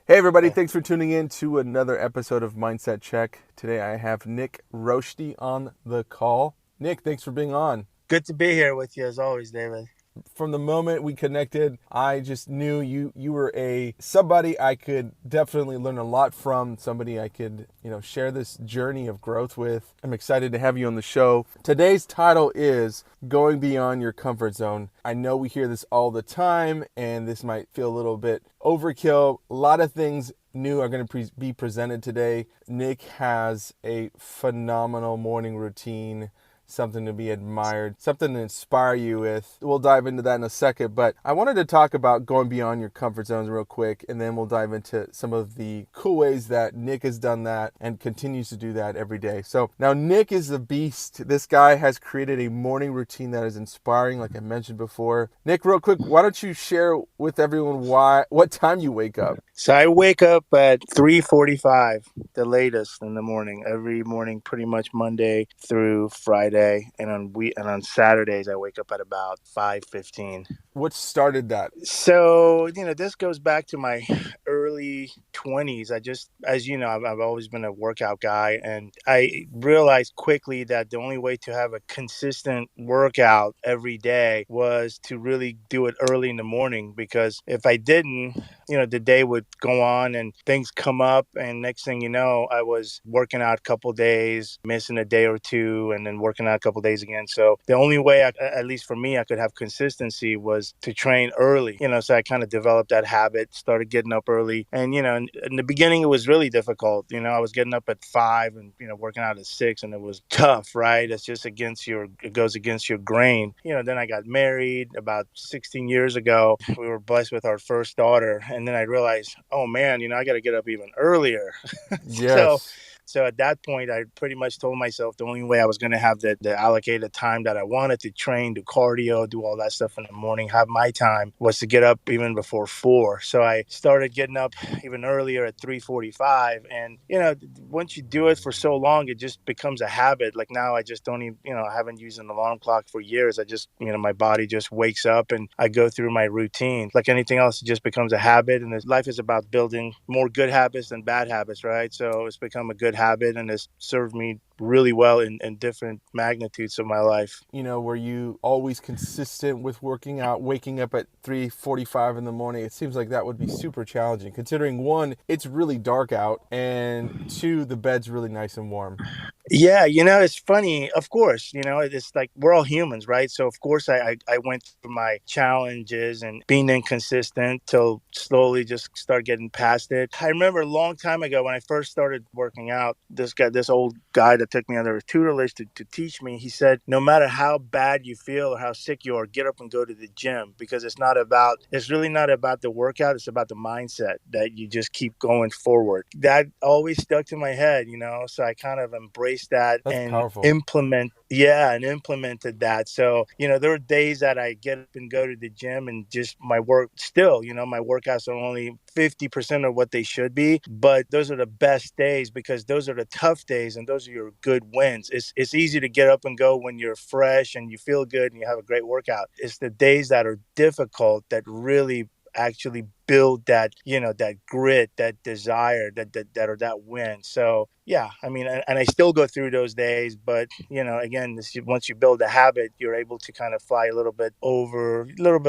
Hey everybody, Yeah. thanks for tuning in to another episode of Mindset Check. Today I have Nick Roshdieh on the call. Nick, thanks for being on. Good to be here with you as always, David. From the moment we connected, I just knew you were a somebody I could definitely learn a lot from, somebody I could, share this journey of growth with. I'm excited to have you on the show. Today's title is Going Beyond Your Comfort Zone. I know we hear this all the time and this might feel a little bit overkill. A lot of things new are going to be presented today. Nick has a phenomenal morning routine, something to be admired, something to inspire you with. We'll dive into that in a second, but I wanted to talk about going beyond your comfort zones real quick, and then we'll dive into some of the cool ways that Nick has done that and continues to do that every day. So now Nick is a beast. This guy has created a morning routine that is inspiring, like I mentioned before. Nick, real quick, why don't you share with everyone what time you wake up? So I wake up at 3:45, the latest in the morning, every morning, pretty much Monday through Friday, and on Saturdays I wake up at about 5:15. What started that? So, this goes back to my early 20s. As you know, I've always been a workout guy. And I realized quickly that the only way to have a consistent workout every day was to really do it early in the morning. Because if I didn't, the day would go on and things come up. And next thing you know, I was working out a couple days, missing a day or two, and then working out a couple days again. So the only way, at least for me, I could have consistency was to train early. So I kind of developed that habit, started getting up early. And, in the beginning, it was really difficult. I was getting up at 5 and, working out at 6, and it was tough, right? It goes against your grain. Then I got married about 16 years ago. We were blessed with our first daughter. And then I realized, oh man, I got to get up even earlier. so, Yes. so at that point, I pretty much told myself the only way I was going to have the allocated time that I wanted to train, do cardio, do all that stuff in the morning, have my time, was to get up even before 4. So I started getting up even earlier at 3:45. And, once you do it for so long, it just becomes a habit. Like now I just don't even, I haven't used an alarm clock for years. I just, my body just wakes up and I go through my routine. Like anything else, it just becomes a habit. And life is about building more good habits than bad habits, right? So it's become a good habit and has served me really well in different magnitudes of my life. Were you always consistent with working out, waking up at 3:45 in the morning? It seems like that would be super challenging considering one, it's really dark out, and two, the bed's really nice and warm. Yeah, it's funny. Of course, it's like we're all humans, right? So of course, I went through my challenges and being inconsistent till slowly just start getting past it. I remember a long time ago when I first started working out, this old guy that took me under his tutelage to teach me, he said, no matter how bad you feel or how sick you are, get up and go to the gym because it's really not about the workout. It's about the mindset that you just keep going forward. That always stuck to my head, so I kind of embraced that That's and powerful. implemented that. So, there are days that I get up and go to the gym and just my workouts are only 50% of what they should be, but those are the best days because those are the tough days and those are your good wins. It's easy to get up and go when you're fresh and you feel good and you have a great workout. It's the days that are difficult that really actually build that grit, that desire, that win. So yeah, I mean, and I still go through those days, but again, once you build a habit, you're able to kind of fly a little bit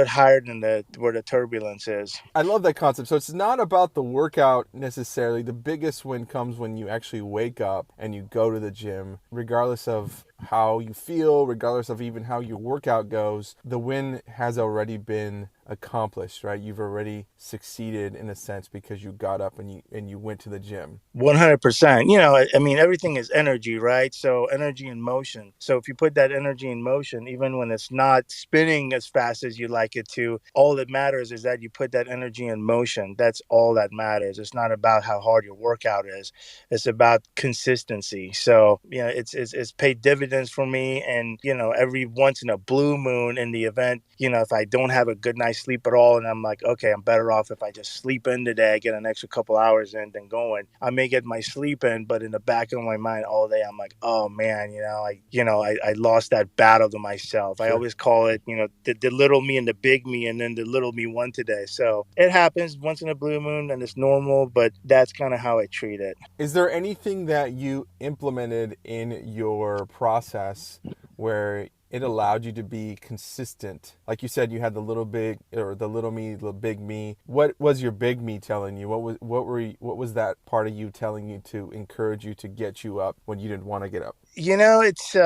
higher than the where the turbulence is. I love that concept. So it's not about the workout necessarily. The biggest win comes when you actually wake up and you go to the gym, regardless of how you feel, regardless of even how your workout goes. The win has already been accomplished, right? You've already succeeded in a sense because you got up and you went to the gym. 100%. I mean, everything is energy, right? So energy in motion. So if you put that energy in motion, even when it's not spinning as fast as you like it to, all that matters is that you put that energy in motion. That's all that matters. It's not about how hard your workout is. It's about consistency. So, it's paid dividends for me. And, every once in a blue moon in the event, if I don't have a good night's sleep at all, and I'm like, okay, I'm better off if I just sleep in today, get an extra couple hours in, than going. I may get my sleep in, but in the back of my mind all day, I'm like, oh man, I lost that battle to myself. I Sure. always call it, the little me and the big me, and then the little me won today. So it happens once in a blue moon, and it's normal, but that's kind of how I treat it. Is there anything that you implemented in your process where it allowed you to be consistent? Like you said, you had the little big or the little me, the big me. What was your big me telling you? What was that part of you telling you to encourage you to get you up when you didn't want to get up? It's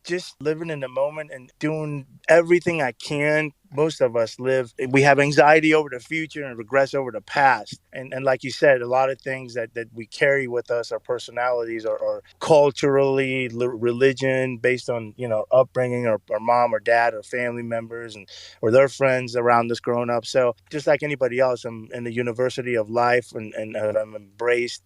just living in the moment and doing everything I can. Most of us we have anxiety over the future and regrets over the past. And like you said, a lot of things that we carry with us, our personalities or culturally, religion, based on, upbringing, or mom or dad or family members or their friends around us growing up. So just like anybody else, I'm in the university of life, and I'm embraced,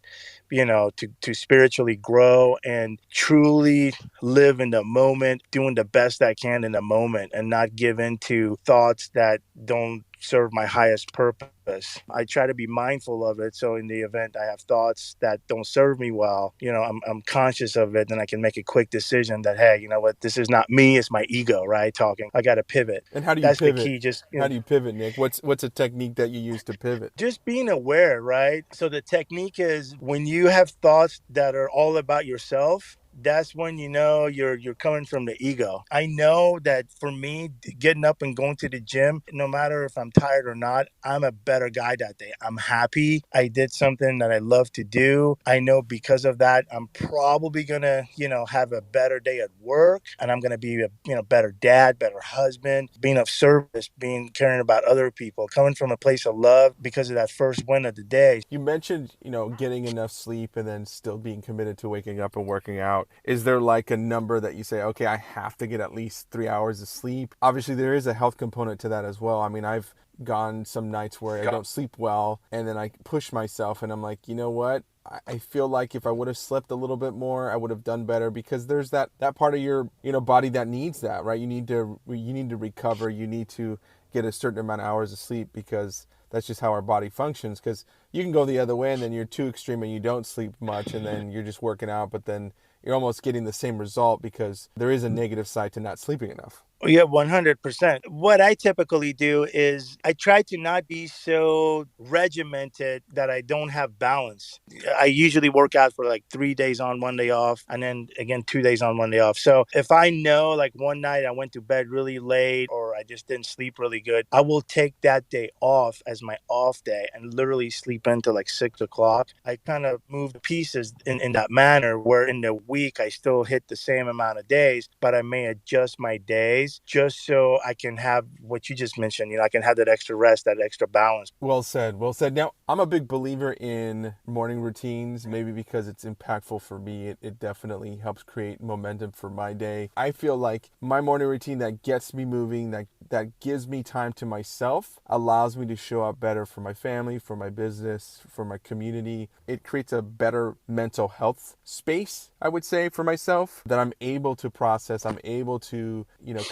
to spiritually grow and truly live in the moment, doing the best I can in the moment, and not give in to thoughts that don't serve my highest purpose. I try to be mindful of it. So in the event I have thoughts that don't serve me well, I'm conscious of it, and I can make a quick decision that, hey, you know what, this is not me, it's my ego, right? Talking. I got to pivot. And how do you That's the pivot? key. Just, How do you pivot, Nick? What's a technique that you use to pivot? just being aware, right? So the technique is, when you have thoughts that are all about yourself, that's when you're coming from the ego. I know that for me, getting up and going to the gym, no matter if I'm tired or not, I'm a better guy that day. I'm happy. I did something that I love to do. I know because of that, I'm probably gonna, have a better day at work, and I'm gonna be a, better dad, better husband, being of service, being caring about other people, coming from a place of love because of that first win of the day. You mentioned, getting enough sleep and then still being committed to waking up and working out. Is there like a number that you say, okay, I have to get at least 3 hours of sleep? Obviously, there is a health component to that as well. I mean, I've gone some nights where I don't sleep well, and then I push myself and I'm like, you know what? I feel like if I would have slept a little bit more, I would have done better, because there's that part of your, body that needs that, right? You need to recover. You need to get a certain amount of hours of sleep, because that's just how our body functions. Because you can go the other way and then you're too extreme and you don't sleep much, and then you're just working out, but then you're almost getting the same result, because there is a negative side to not sleeping enough. Yeah, 100%. What I typically do is I try to not be so regimented that I don't have balance. I usually work out for like 3 days on, 1 day off, and then again, 2 days on, 1 day off. So if I know, like, one night I went to bed really late, or I just didn't sleep really good, I will take that day off as my off day and literally sleep until like 6 o'clock. I kind of move the pieces in that manner, where in the week I still hit the same amount of days, but I may adjust my days just so I can have what you just mentioned. I can have that extra rest, that extra balance. Well said. Well said. Now, I'm a big believer in morning routines, maybe because it's impactful for me. It definitely helps create momentum for my day. I feel like my morning routine that gets me moving, that gives me time to myself, allows me to show up better for my family, for my business, for my community. It creates a better mental health space, I would say, for myself, that I'm able to process. I'm able to,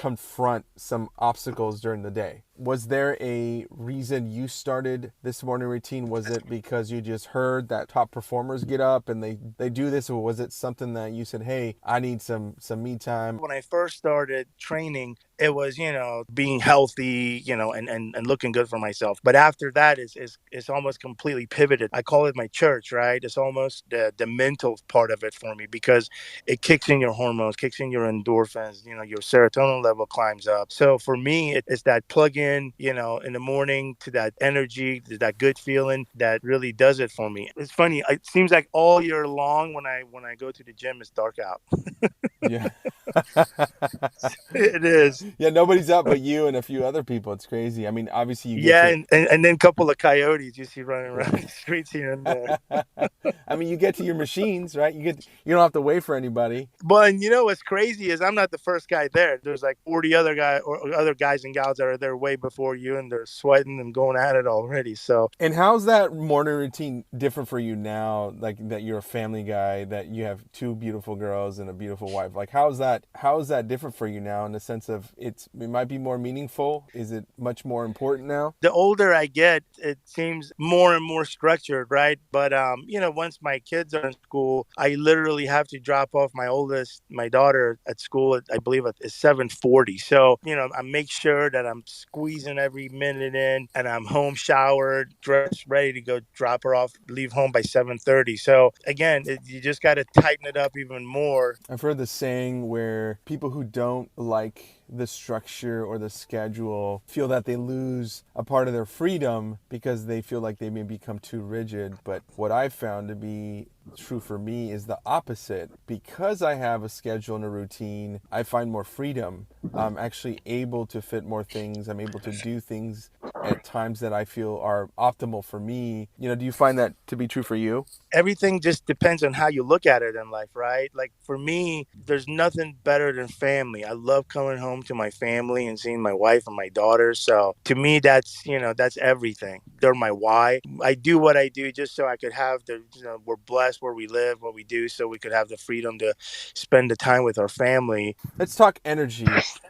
confront some obstacles during the day. Was there a reason you started this morning routine? Was it because you just heard that top performers get up and they do this? Or was it something that you said, hey, I need some me time? When I first started training, it was, being healthy, and looking good for myself. But after that, it's almost completely pivoted. I call it my church, right? It's almost the mental part of it for me, because it kicks in your hormones, kicks in your endorphins, your serotonin level climbs up. So for me, it's that plug in, in the morning, to that energy, to that good feeling that really does it for me. It's funny. It seems like all year long, when I go to the gym, it's dark out. Yeah. It is. Yeah, nobody's up but you and a few other people. It's crazy. I mean, obviously you get Yeah, to and then a couple of coyotes you see running around the streets here and there. I mean, you get to your machines, right? You don't have to wait for anybody. But and what's crazy is I'm not the first guy there. There's like 40 other guys and gals that are there way before you, and they're sweating and going at it already. So And how's that morning routine different for you now? Like, that you're a family guy, that you have two beautiful girls and a beautiful wife. Like, how's how is that different for you now in the sense of it might be more meaningful? Is it much more important now? The older I get, it seems more and more structured, right? But once my kids are in school, I literally have to drop off my oldest, my daughter, at school. I believe it's 7:40. So I make sure that I'm squeezing every minute in, and I'm home, showered, dressed, ready to go drop her off, leave home by 7:30. So again, you just got to tighten it up even more. I've heard the saying where people who don't like the structure or the schedule feel that they lose a part of their freedom because they feel like they may become too rigid. But what I've found to be true for me is the opposite. Because I have a schedule and a routine, I find more freedom. I'm actually able to fit more things. I'm able to do things at times that I feel are optimal for me. Do you find that to be true for you? Everything just depends on how you look at it in life, right? Like for me, there's nothing better than family. I love coming home to my family and seeing my wife and my daughter. So to me, that's everything. They're my why. I do what I do just so I could have we're blessed where we live, what we do, so we could have the freedom to spend the time with our family. Let's talk energy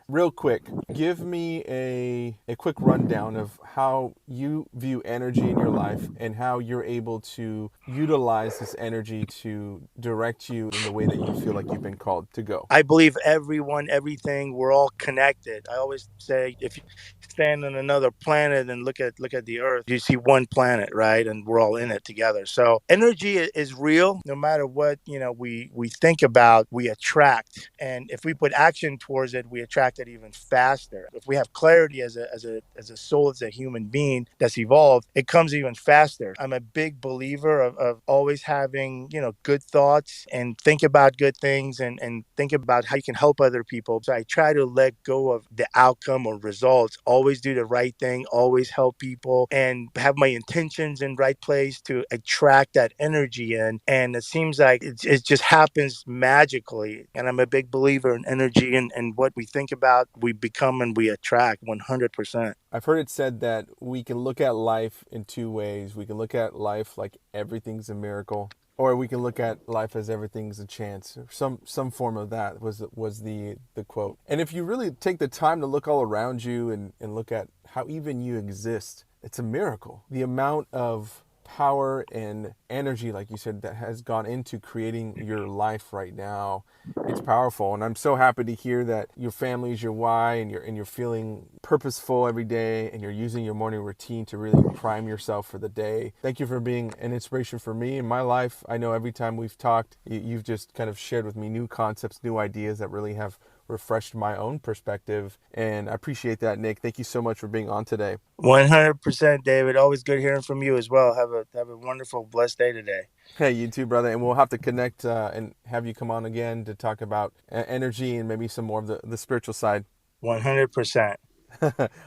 real quick. Give me a quick rundown of how you view energy in your life and how you're able to utilize this energy to direct you in the way that you feel like you've been called to go. I believe everyone, everything, we're all connected. I always say if you stand on another planet and look at the earth, you see one planet, right? And we're all in it together. So energy is real. No matter what, we think about, we attract. And if we put action towards it, we attract it even faster. If we have clarity as a soul, as a human being that's evolved, it comes even faster. I'm a big believer of always having, good thoughts and think about good things and think about how you can help other people. So I try to let go of the outcome or results, always do the right thing, always help people, and have my intentions in right place to attract that energy in. And it seems like it just happens magically. And I'm a big believer in energy and what we think about, we become and we attract 100%. I've heard it said that we can look at life in two ways. We can look at life like everything's a miracle, or we can look at life as everything's a chance. Some form of that was the quote. And if you really take the time to look all around you and look at how even you exist, it's a miracle. The amount of power and energy, like you said, that has gone into creating your life right now, it's powerful. And I'm so happy to hear that your family is your why, and you're feeling purposeful every day, and you're using your morning routine to really prime yourself for the day. Thank you for being an inspiration for me in my life. I know every time we've talked, you've just kind of shared with me new concepts, new ideas that really have refreshed my own perspective. And I appreciate that, Nick. Thank you so much for being on today. 100%, David. Always good hearing from you as well. Have a wonderful, blessed day today. Hey, you too, brother. And we'll have to connect and have you come on again to talk about energy and maybe some more of the spiritual side. 100%.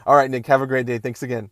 All right, Nick, have a great day. Thanks again.